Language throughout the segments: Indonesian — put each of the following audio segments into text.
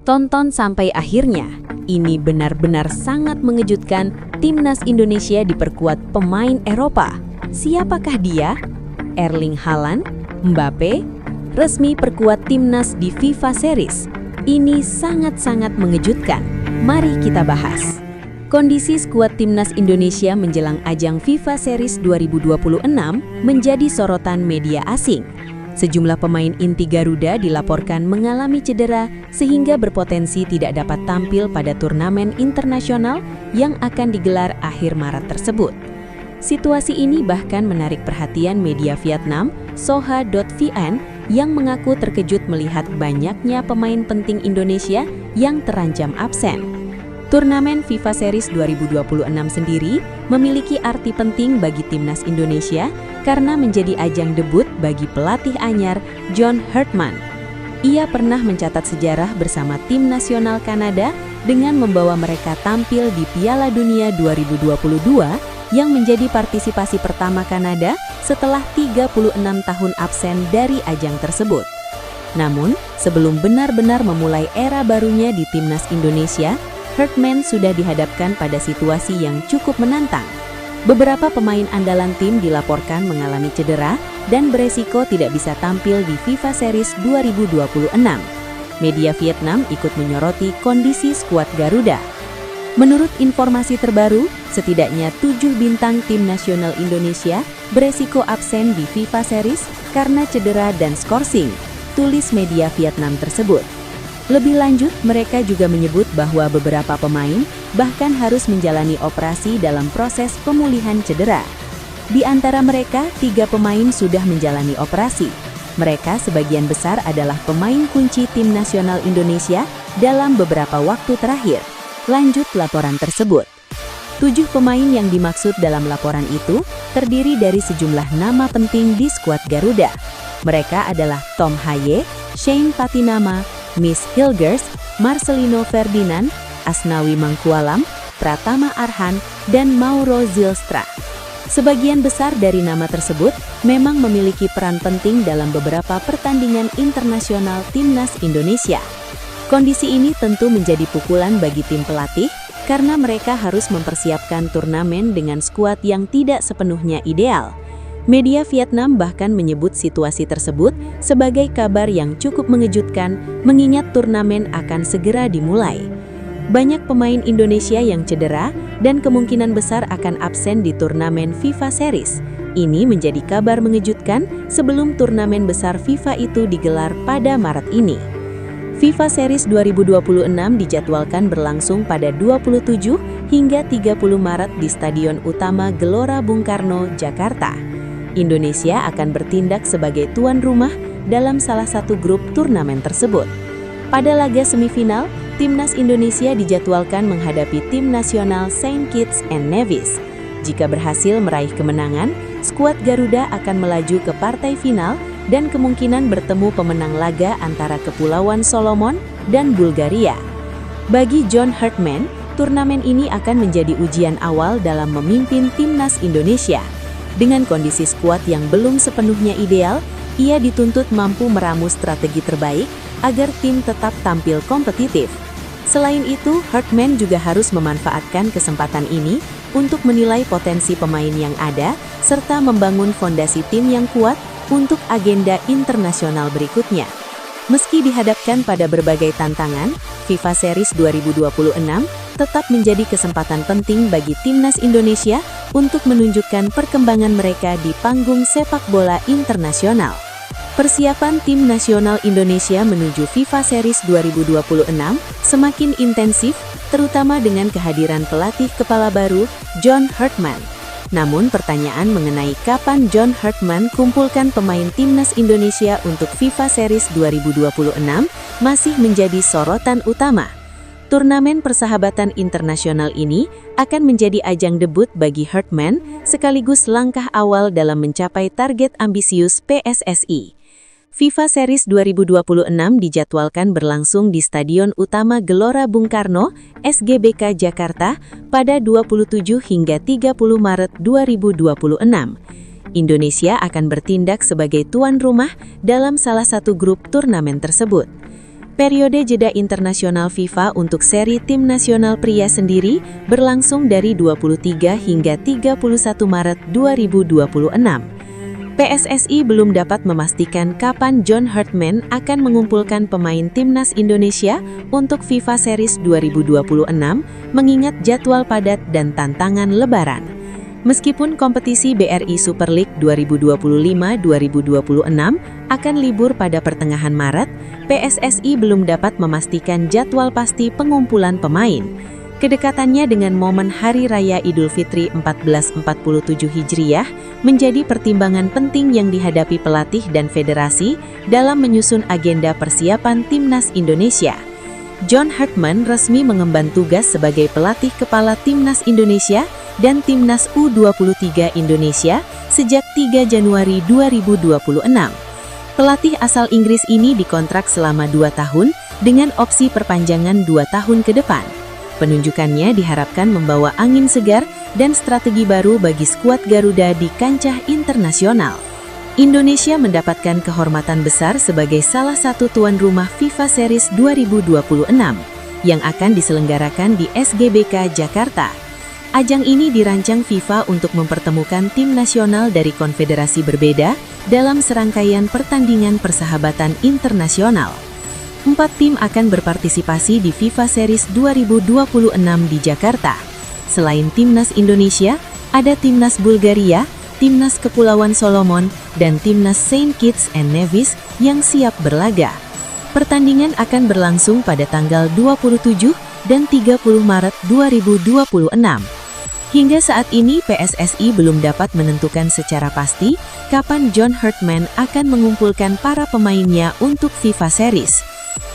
Tonton sampai akhirnya. Ini benar-benar sangat mengejutkan. Timnas Indonesia diperkuat pemain Eropa. Siapakah dia? Erling Haaland, Mbappe, resmi perkuat timnas di FIFA Series. Ini sangat-sangat mengejutkan. Mari kita bahas. Kondisi skuad timnas Indonesia menjelang ajang FIFA Series 2026 menjadi sorotan media asing. Sejumlah pemain inti Garuda dilaporkan mengalami cedera sehingga berpotensi tidak dapat tampil pada turnamen internasional yang akan digelar akhir Maret tersebut. Situasi ini bahkan menarik perhatian media Vietnam, Soha.vn, yang mengaku terkejut melihat banyaknya pemain penting Indonesia yang terancam absen. Turnamen FIFA Series 2026 sendiri memiliki arti penting bagi timnas Indonesia karena menjadi ajang debut bagi pelatih anyar John Hartman. Ia pernah mencatat sejarah bersama tim nasional Kanada dengan membawa mereka tampil di Piala Dunia 2022 yang menjadi partisipasi pertama Kanada setelah 36 tahun absen dari ajang tersebut. Namun, sebelum benar-benar memulai era barunya di timnas Indonesia, Hartman sudah dihadapkan pada situasi yang cukup menantang. Beberapa pemain andalan tim dilaporkan mengalami cedera dan beresiko tidak bisa tampil di FIFA Series 2026. Media Vietnam ikut menyoroti kondisi skuad Garuda. Menurut informasi terbaru, setidaknya 7 bintang tim nasional Indonesia beresiko absen di FIFA Series karena cedera dan skorsing, tulis media Vietnam tersebut. Lebih lanjut, mereka juga menyebut bahwa beberapa pemain bahkan harus menjalani operasi dalam proses pemulihan cedera. Di antara mereka, 3 pemain sudah menjalani operasi. Mereka sebagian besar adalah pemain kunci tim nasional Indonesia dalam beberapa waktu terakhir. Lanjut laporan tersebut. 7 pemain yang dimaksud dalam laporan itu terdiri dari sejumlah nama penting di skuad Garuda. Mereka adalah Tom Haye, Shane Patinama, Miss Hilgers, Marcelino Ferdinand, Asnawi Mangkualam, Pratama Arhan, dan Mauro Zylstra. Sebagian besar dari nama tersebut memang memiliki peran penting dalam beberapa pertandingan internasional timnas Indonesia. Kondisi ini tentu menjadi pukulan bagi tim pelatih karena mereka harus mempersiapkan turnamen dengan skuad yang tidak sepenuhnya ideal. Media Vietnam bahkan menyebut situasi tersebut sebagai kabar yang cukup mengejutkan mengingat turnamen akan segera dimulai. Banyak pemain Indonesia yang cedera dan kemungkinan besar akan absen di turnamen FIFA Series. Ini menjadi kabar mengejutkan sebelum turnamen besar FIFA itu digelar pada Maret ini. FIFA Series 2026 dijadwalkan berlangsung pada 27 hingga 30 Maret di Stadion Utama Gelora Bung Karno, Jakarta. Indonesia akan bertindak sebagai tuan rumah dalam salah satu grup turnamen tersebut. Pada laga semifinal, timnas Indonesia dijadwalkan menghadapi tim nasional Saint Kitts and Nevis. Jika berhasil meraih kemenangan, skuad Garuda akan melaju ke partai final dan kemungkinan bertemu pemenang laga antara Kepulauan Solomon dan Bulgaria. Bagi John Hartman, turnamen ini akan menjadi ujian awal dalam memimpin timnas Indonesia. Dengan kondisi skuad yang belum sepenuhnya ideal, ia dituntut mampu meramu strategi terbaik agar tim tetap tampil kompetitif. Selain itu, Hartman juga harus memanfaatkan kesempatan ini untuk menilai potensi pemain yang ada, serta membangun fondasi tim yang kuat untuk agenda internasional berikutnya. Meski dihadapkan pada berbagai tantangan, FIFA Series 2026 tetap menjadi kesempatan penting bagi timnas Indonesia untuk menunjukkan perkembangan mereka di panggung sepak bola internasional. Persiapan tim nasional Indonesia menuju FIFA Series 2026 semakin intensif, terutama dengan kehadiran pelatih kepala baru, John Hartman. Namun pertanyaan mengenai kapan John Hartman kumpulkan pemain timnas Indonesia untuk FIFA Series 2026 masih menjadi sorotan utama. Turnamen persahabatan internasional ini akan menjadi ajang debut bagi Hartman sekaligus langkah awal dalam mencapai target ambisius PSSI. FIFA Series 2026 dijadwalkan berlangsung di Stadion Utama Gelora Bung Karno, SGBK Jakarta pada 27 hingga 30 Maret 2026. Indonesia akan bertindak sebagai tuan rumah dalam salah satu grup turnamen tersebut. Periode jeda internasional FIFA untuk seri tim nasional pria sendiri berlangsung dari 23 hingga 31 Maret 2026. PSSI belum dapat memastikan kapan John Hartman akan mengumpulkan pemain timnas Indonesia untuk FIFA Series 2026 mengingat jadwal padat dan tantangan Lebaran. Meskipun kompetisi BRI Super League 2025-2026 akan libur pada pertengahan Maret, PSSI belum dapat memastikan jadwal pasti pengumpulan pemain. Kedekatannya dengan momen Hari Raya Idul Fitri 1447 Hijriah menjadi pertimbangan penting yang dihadapi pelatih dan federasi dalam menyusun agenda persiapan timnas Indonesia. John Hartman resmi mengemban tugas sebagai pelatih kepala timnas Indonesia dan timnas U23 Indonesia sejak 3 Januari 2026. Pelatih asal Inggris ini dikontrak selama 2 tahun dengan opsi perpanjangan 2 tahun ke depan. Penunjukannya diharapkan membawa angin segar dan strategi baru bagi skuad Garuda di kancah internasional. Indonesia mendapatkan kehormatan besar sebagai salah satu tuan rumah FIFA Series 2026 yang akan diselenggarakan di SGBK Jakarta. Ajang ini dirancang FIFA untuk mempertemukan tim nasional dari konfederasi berbeda dalam serangkaian pertandingan persahabatan internasional. 4 tim akan berpartisipasi di FIFA Series 2026 di Jakarta. Selain timnas Indonesia, ada timnas Bulgaria, timnas Kepulauan Solomon, dan timnas Saint Kitts and Nevis yang siap berlaga. Pertandingan akan berlangsung pada tanggal 27 dan 30 Maret 2026. Hingga saat ini PSSI belum dapat menentukan secara pasti kapan John Hartman akan mengumpulkan para pemainnya untuk FIFA Series.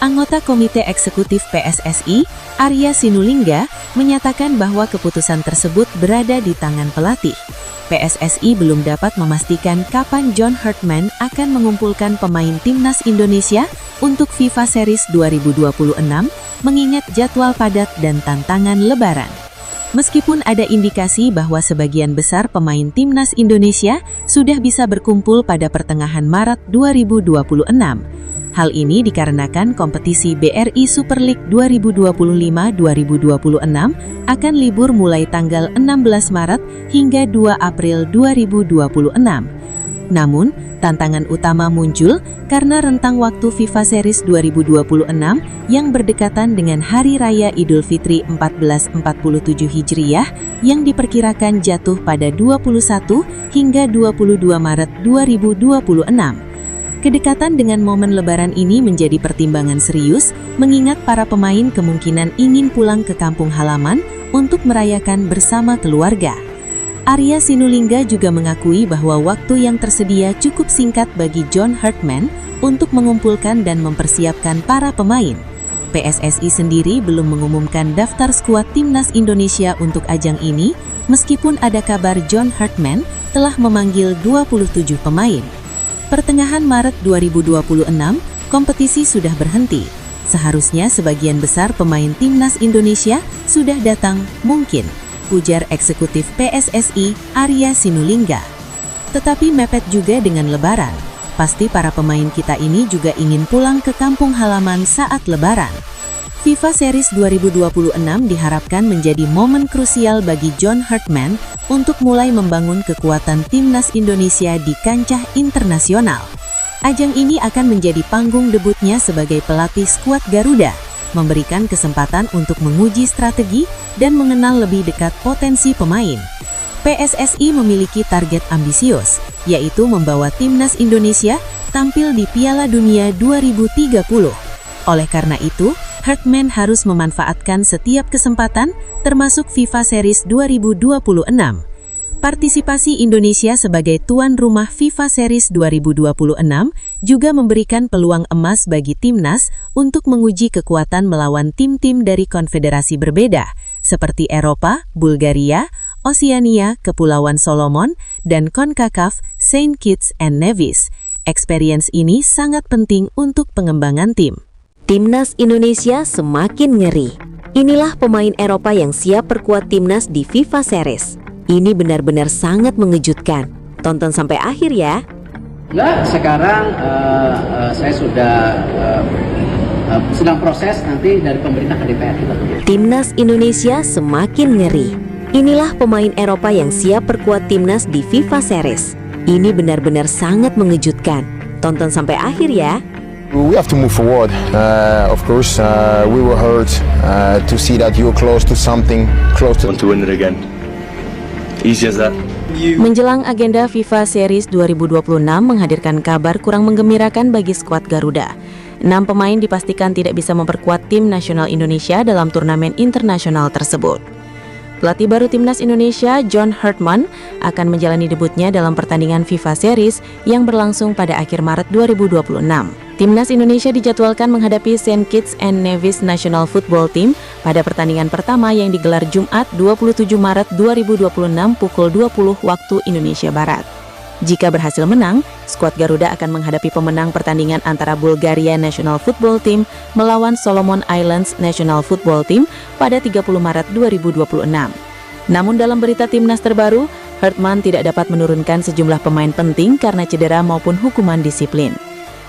Anggota Komite Eksekutif PSSI, Arya Sinulinga, menyatakan bahwa keputusan tersebut berada di tangan pelatih. PSSI belum dapat memastikan kapan John Hartman akan mengumpulkan pemain timnas Indonesia untuk FIFA Series 2026 mengingat jadwal padat dan tantangan Lebaran. Meskipun ada indikasi bahwa sebagian besar pemain timnas Indonesia sudah bisa berkumpul pada pertengahan Maret 2026. Hal ini dikarenakan kompetisi BRI Super League 2025-2026 akan libur mulai tanggal 16 Maret hingga 2 April 2026. Namun, tantangan utama muncul karena rentang waktu FIFA Series 2026 yang berdekatan dengan Hari Raya Idul Fitri 1447 Hijriah yang diperkirakan jatuh pada 21 hingga 22 Maret 2026. Kedekatan dengan momen Lebaran ini menjadi pertimbangan serius, mengingat para pemain kemungkinan ingin pulang ke kampung halaman untuk merayakan bersama keluarga. Arya Sinulinga juga mengakui bahwa waktu yang tersedia cukup singkat bagi John Hartman untuk mengumpulkan dan mempersiapkan para pemain. PSSI sendiri belum mengumumkan daftar skuad timnas Indonesia untuk ajang ini, meskipun ada kabar John Hartman telah memanggil 27 pemain. Pertengahan Maret 2026, kompetisi sudah berhenti. Seharusnya sebagian besar pemain timnas Indonesia sudah datang, mungkin, ujar eksekutif PSSI Arya Sinulinga. Tetapi mepet juga dengan Lebaran. Pasti para pemain kita ini juga ingin pulang ke kampung halaman saat Lebaran. FIFA Series 2026 diharapkan menjadi momen krusial bagi John Hartman untuk mulai membangun kekuatan timnas Indonesia di kancah internasional. Ajang ini akan menjadi panggung debutnya sebagai pelatih skuad Garuda, memberikan kesempatan untuk menguji strategi dan mengenal lebih dekat potensi pemain. PSSI memiliki target ambisius, yaitu membawa timnas Indonesia tampil di Piala Dunia 2030. Oleh karena itu, Hartman harus memanfaatkan setiap kesempatan, termasuk FIFA Series 2026. Partisipasi Indonesia sebagai tuan rumah FIFA Series 2026 juga memberikan peluang emas bagi timnas untuk menguji kekuatan melawan tim-tim dari konfederasi berbeda, seperti Eropa, Bulgaria, Oseania, Kepulauan Solomon, dan CONCACAF, Saint Kitts and Nevis. Experience ini sangat penting untuk pengembangan tim. Timnas Indonesia semakin ngeri. Inilah pemain Eropa yang siap perkuat timnas di FIFA Series. Ini benar-benar sangat mengejutkan. Tonton sampai akhir ya. Enggak, sekarang saya sudah sedang proses nanti dari pemerintah ke DPR kita. Timnas Indonesia semakin ngeri. Inilah pemain Eropa yang siap perkuat timnas di FIFA Series. Ini benar-benar sangat mengejutkan. Tonton sampai akhir ya. We have to move forward. Of course, we were hurt to see that you're close to something, close to. Want to win it again. Easy as that. Menjelang agenda FIFA Series 2026 menghadirkan kabar kurang menggembirakan bagi skuad Garuda. 6 pemain dipastikan tidak bisa memperkuat tim nasional Indonesia dalam turnamen internasional tersebut. Pelatih baru Timnas Indonesia, John Hartman, akan menjalani debutnya dalam pertandingan FIFA Series yang berlangsung pada akhir Maret 2026. Timnas Indonesia dijadwalkan menghadapi St. Kitts and Nevis National Football Team pada pertandingan pertama yang digelar Jumat 27 Maret 2026 pukul 20 waktu Indonesia Barat. Jika berhasil menang, skuad Garuda akan menghadapi pemenang pertandingan antara Bulgaria National Football Team melawan Solomon Islands National Football Team pada 30 Maret 2026. Namun dalam berita timnas terbaru, Hartman tidak dapat menurunkan sejumlah pemain penting karena cedera maupun hukuman disiplin.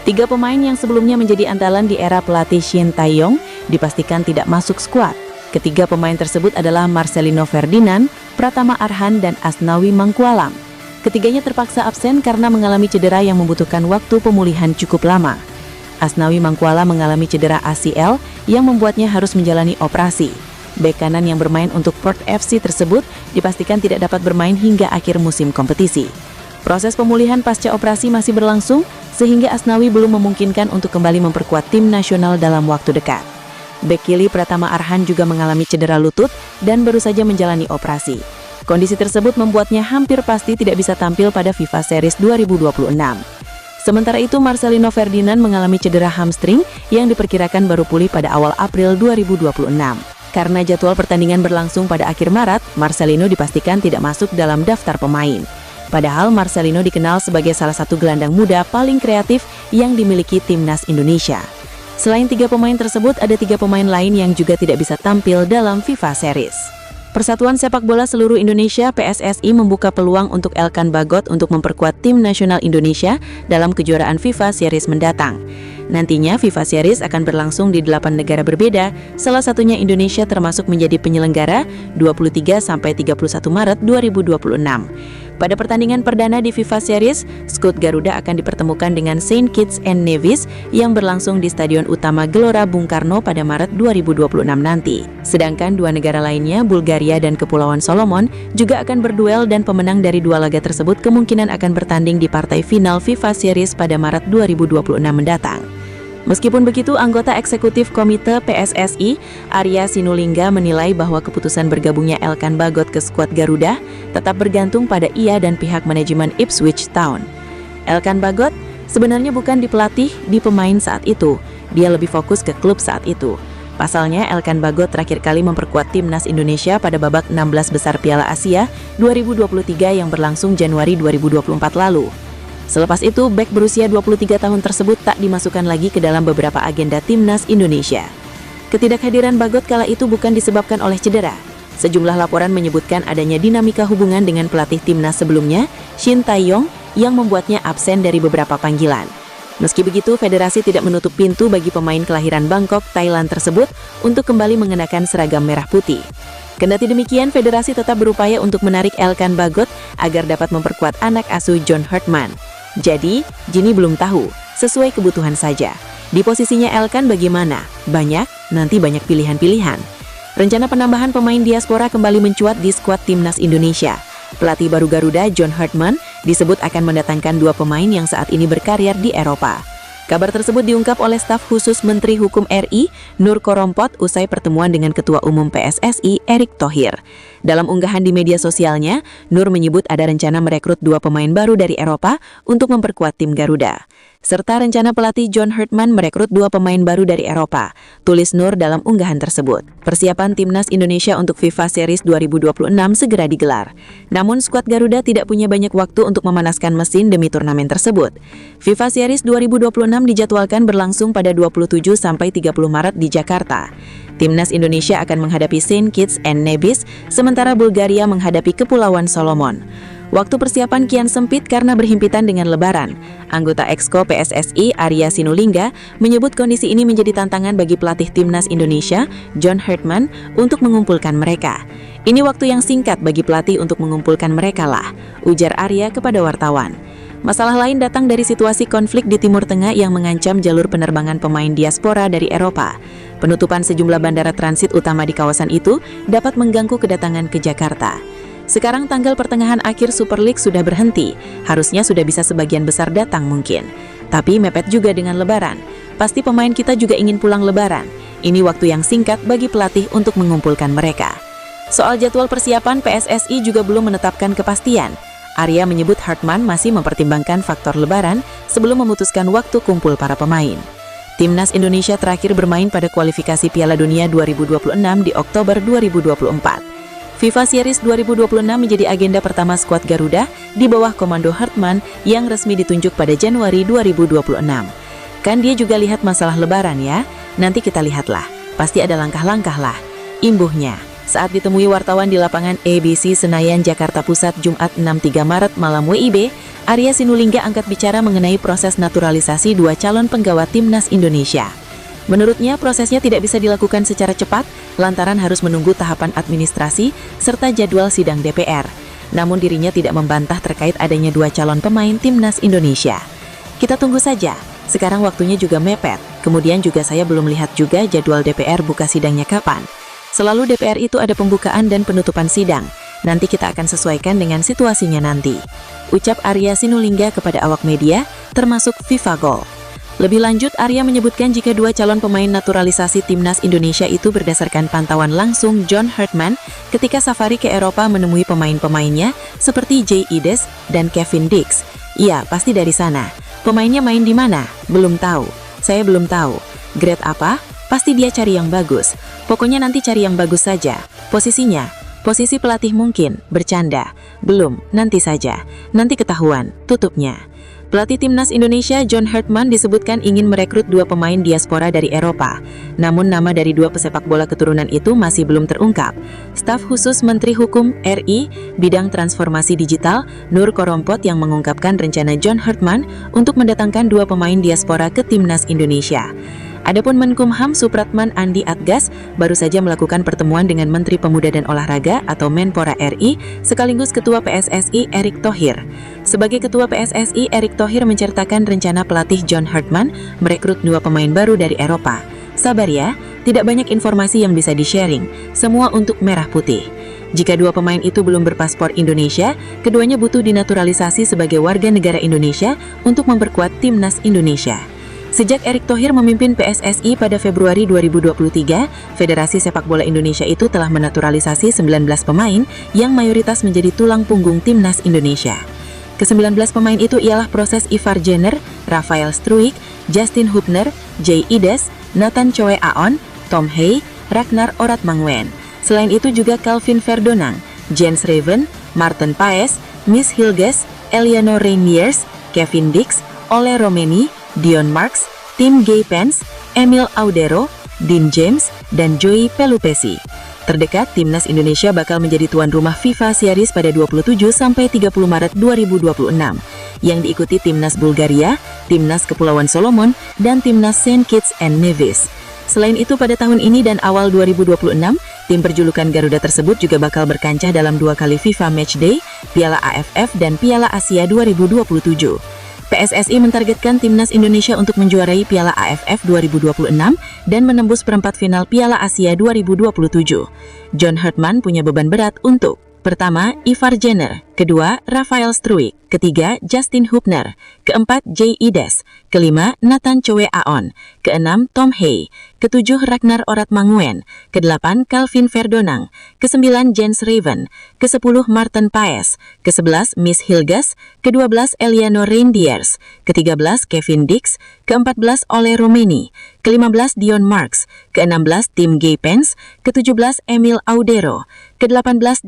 3 pemain yang sebelumnya menjadi andalan di era pelatih Shin Tae-yong dipastikan tidak masuk skuad. Ketiga pemain tersebut adalah Marcelino Ferdinand, Pratama Arhan, dan Asnawi Mangkualam. Ketiganya terpaksa absen karena mengalami cedera yang membutuhkan waktu pemulihan cukup lama. Asnawi Mangkualam mengalami cedera ACL yang membuatnya harus menjalani operasi. Bek kanan yang bermain untuk Port FC tersebut dipastikan tidak dapat bermain hingga akhir musim kompetisi. Proses pemulihan pasca operasi masih berlangsung, sehingga Asnawi belum memungkinkan untuk kembali memperkuat tim nasional dalam waktu dekat. Bek kiri Pratama Arhan juga mengalami cedera lutut dan baru saja menjalani operasi. Kondisi tersebut membuatnya hampir pasti tidak bisa tampil pada FIFA Series 2026. Sementara itu, Marcelino Ferdinand mengalami cedera hamstring yang diperkirakan baru pulih pada awal April 2026. Karena jadwal pertandingan berlangsung pada akhir Maret, Marcelino dipastikan tidak masuk dalam daftar pemain. Padahal Marcelino dikenal sebagai salah satu gelandang muda paling kreatif yang dimiliki Timnas Indonesia. Selain 3 pemain tersebut, ada 3 pemain lain yang juga tidak bisa tampil dalam FIFA Series. Persatuan Sepak Bola Seluruh Indonesia (PSSI) membuka peluang untuk Elkan Bagot untuk memperkuat tim nasional Indonesia dalam kejuaraan FIFA Series mendatang. Nantinya FIFA Series akan berlangsung di 8 negara berbeda, salah satunya Indonesia termasuk menjadi penyelenggara 23 sampai 31 Maret 2026. Pada pertandingan perdana di FIFA Series, skuad Garuda akan dipertemukan dengan St. Kitts and Nevis yang berlangsung di Stadion Utama Gelora Bung Karno pada Maret 2026 nanti. Sedangkan 2 negara lainnya, Bulgaria dan Kepulauan Solomon, juga akan berduel dan pemenang dari 2 laga tersebut kemungkinan akan bertanding di partai final FIFA Series pada Maret 2026 mendatang. Meskipun begitu, anggota eksekutif komite PSSI, Arya Sinulinga, menilai bahwa keputusan bergabungnya Elkan Bagot ke skuad Garuda tetap bergantung pada ia dan pihak manajemen Ipswich Town. Elkan Bagot sebenarnya bukan di pelatih di pemain saat itu, dia lebih fokus ke klub saat itu. Pasalnya, Elkan Bagot terakhir kali memperkuat Timnas Indonesia pada babak 16 besar Piala Asia 2023 yang berlangsung Januari 2024 lalu. Selepas itu, bek berusia 23 tahun tersebut tak dimasukkan lagi ke dalam beberapa agenda Timnas Indonesia. Ketidakhadiran Bagot kala itu bukan disebabkan oleh cedera. Sejumlah laporan menyebutkan adanya dinamika hubungan dengan pelatih Timnas sebelumnya, Shin Tae-yong, yang membuatnya absen dari beberapa panggilan. Meski begitu, federasi tidak menutup pintu bagi pemain kelahiran Bangkok, Thailand tersebut untuk kembali mengenakan seragam merah putih. Kendati demikian, federasi tetap berupaya untuk menarik Elkan Bagot agar dapat memperkuat anak asuh John Hartman. Jadi, Jini belum tahu, sesuai kebutuhan saja. Di posisinya Elkan bagaimana? Banyak, nanti banyak pilihan-pilihan. Rencana penambahan pemain diaspora kembali mencuat di skuad Timnas Indonesia. Pelatih baru Garuda, John Hartman, disebut akan mendatangkan 2 pemain yang saat ini berkarir di Eropa. Kabar tersebut diungkap oleh staf khusus Menteri Hukum RI, Nur Korompot, usai pertemuan dengan Ketua Umum PSSI, Erick Thohir. Dalam unggahan di media sosialnya, Nur menyebut ada rencana merekrut 2 pemain baru dari Eropa untuk memperkuat tim Garuda. Serta rencana pelatih John Hartman merekrut 2 pemain baru dari Eropa, tulis Nur dalam unggahan tersebut. Persiapan Timnas Indonesia untuk FIFA Series 2026 segera digelar. Namun skuad Garuda tidak punya banyak waktu untuk memanaskan mesin demi turnamen tersebut. FIFA Series 2026 dijadwalkan berlangsung pada 27 sampai 30 Maret di Jakarta. Timnas Indonesia akan menghadapi St. Kitts and Nevis, sementara Bulgaria menghadapi Kepulauan Solomon. Waktu persiapan kian sempit karena berhimpitan dengan Lebaran. Anggota Exco PSSI Arya Sinulinga menyebut kondisi ini menjadi tantangan bagi pelatih Timnas Indonesia, John Hartman, untuk mengumpulkan mereka. Ini waktu yang singkat bagi pelatih untuk mengumpulkan mereka lah, ujar Arya kepada wartawan. Masalah lain datang dari situasi konflik di Timur Tengah yang mengancam jalur penerbangan pemain diaspora dari Eropa. Penutupan sejumlah bandara transit utama di kawasan itu dapat mengganggu kedatangan ke Jakarta. Sekarang tanggal pertengahan akhir Super League sudah berhenti, harusnya sudah bisa sebagian besar datang mungkin. Tapi mepet juga dengan Lebaran. Pasti pemain kita juga ingin pulang Lebaran. Ini waktu yang singkat bagi pelatih untuk mengumpulkan mereka. Soal jadwal persiapan, PSSI juga belum menetapkan kepastian. Arya menyebut Hartman masih mempertimbangkan faktor Lebaran sebelum memutuskan waktu kumpul para pemain. Timnas Indonesia terakhir bermain pada kualifikasi Piala Dunia 2026 di Oktober 2024. FIFA Series 2026 menjadi agenda pertama skuad Garuda di bawah komando Hartman yang resmi ditunjuk pada Januari 2026. Kan dia juga lihat masalah Lebaran ya? Nanti kita lihatlah, pasti ada langkah-langkah lah. Imbuhnya, saat ditemui wartawan di lapangan ABC Senayan, Jakarta Pusat, Jumat 6-3 Maret malam WIB, Arya Sinulinga angkat bicara mengenai proses naturalisasi dua calon penggawa Timnas Indonesia. Menurutnya, prosesnya tidak bisa dilakukan secara cepat, lantaran harus menunggu tahapan administrasi serta jadwal sidang DPR. Namun dirinya tidak membantah terkait adanya dua calon pemain Timnas Indonesia. Kita tunggu saja, sekarang waktunya juga mepet, kemudian juga saya belum lihat juga jadwal DPR buka sidangnya kapan. Selalu DPR itu ada pembukaan dan penutupan sidang, nanti kita akan sesuaikan dengan situasinya nanti. Ucap Arya Sinulinga kepada awak media, termasuk FIFA Goal. Lebih lanjut, Arya menyebutkan jika dua calon pemain naturalisasi Timnas Indonesia itu berdasarkan pantauan langsung John Hartman ketika safari ke Eropa menemui pemain-pemainnya seperti Jay Ides dan Kevin Dix. Iya, pasti dari sana. Pemainnya main di mana? Belum tahu. Saya belum tahu. Grade apa? Pasti dia cari yang bagus. Pokoknya nanti cari yang bagus saja. Posisinya, posisi pelatih mungkin, bercanda. Belum, nanti saja. Nanti ketahuan, tutupnya. Pelatih Timnas Indonesia John Hartman disebutkan ingin merekrut dua pemain diaspora dari Eropa. Namun nama dari dua pesepak bola keturunan itu masih belum terungkap. Staf khusus Menteri Hukum RI bidang transformasi digital Nur Korompot yang mengungkapkan rencana John Hartman untuk mendatangkan dua pemain diaspora ke Timnas Indonesia. Adapun Menkumham Supratman Andi Atgas baru saja melakukan pertemuan dengan Menteri Pemuda dan Olahraga atau Menpora RI sekaligus Ketua PSSI Erick Thohir. Sebagai Ketua PSSI, Erick Thohir menceritakan rencana pelatih John Hartman merekrut dua pemain baru dari Eropa. Sabar ya, tidak banyak informasi yang bisa di-sharing, semua untuk merah putih. Jika dua pemain itu belum berpaspor Indonesia, keduanya butuh dinaturalisasi sebagai warga negara Indonesia untuk memperkuat Timnas Indonesia. Sejak Erick Thohir memimpin PSSI pada Februari 2023, Federasi Sepak Bola Indonesia itu telah menaturalisasi 19 pemain yang mayoritas menjadi tulang punggung Timnas Indonesia. Ke-19 pemain itu ialah proses Ivar Jenner, Rafael Struijk, Justin Hubner, Jay Ides, Nathan Choe Aon, Tom Hey, Ragnar Oratmangwen. Selain itu juga Calvin Verdonang, Jens Raven, Maarten Paes, Miss Hilges, Eliano Reindeers, Kevin Dix, Ole Romeni, Dion Marks, Tim Gay-Pens, Emil Audero, Dean James, dan Joey Pelupesi. Terdekat, Timnas Indonesia bakal menjadi tuan rumah FIFA Series pada 27-30 Maret 2026, yang diikuti Timnas Bulgaria, Timnas Kepulauan Solomon, dan Timnas Saint Kitts and Nevis. Selain itu, pada tahun ini dan awal 2026, tim berjulukan Garuda tersebut juga bakal berkancah dalam dua kali FIFA Matchday, Piala AFF, dan Piala Asia 2027. PSSI mentargetkan Timnas Indonesia untuk menjuarai Piala AFF 2026 dan menembus perempat final Piala Asia 2027. John Hartman punya beban berat untuk: pertama, Ivar Jenner; kedua, Rafael Struijk; ketiga, Justin Hubner; keempat, Jay Ides; kelima, Nathan Choe Aon; keenam, Tom Hey; ketujuh, Ragnar Oratmangwen; kedelapan, Calvin Verdonang; kesembilan, Jens Raven; kesepuluh, Maarten Paes; kesebelas, Miss Hilges; kedua-belas, Eliano Reindeers; ke-13, Kevin Dix; ke-14, Ole Romeni; ke-15, Dion Marks; ke-16, Tim Gay-Pens; ke-17, Emil Audero; ke-18,